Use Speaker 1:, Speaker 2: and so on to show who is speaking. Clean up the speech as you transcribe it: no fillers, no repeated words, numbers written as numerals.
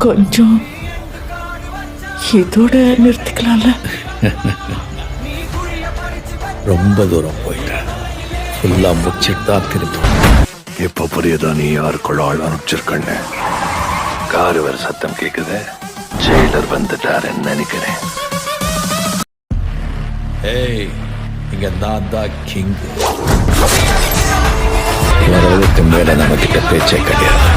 Speaker 1: கொஞ்சம் இதோட நிறுத்திக்கலாம்ல?
Speaker 2: ரொம்ப தூரம் போயிட்டேன். ஃபுல்லா முடிச்சிட்டு தான் திரும்பி.
Speaker 3: இப்ப புரியுதா நீ யாருக்குள்ள ஆள் அனுப்பிச்சிருக்கன்னு? காரு வர சத்தம் கேக்குது. ஜெயிலர் வந்துட்டாருன்னு நினைக்கிறேன்.
Speaker 2: ஏய், இங்க நான் தான் கிங். வர்றதுக்கு மேல நம்ம கிட்ட பேச்சே கிடையாது.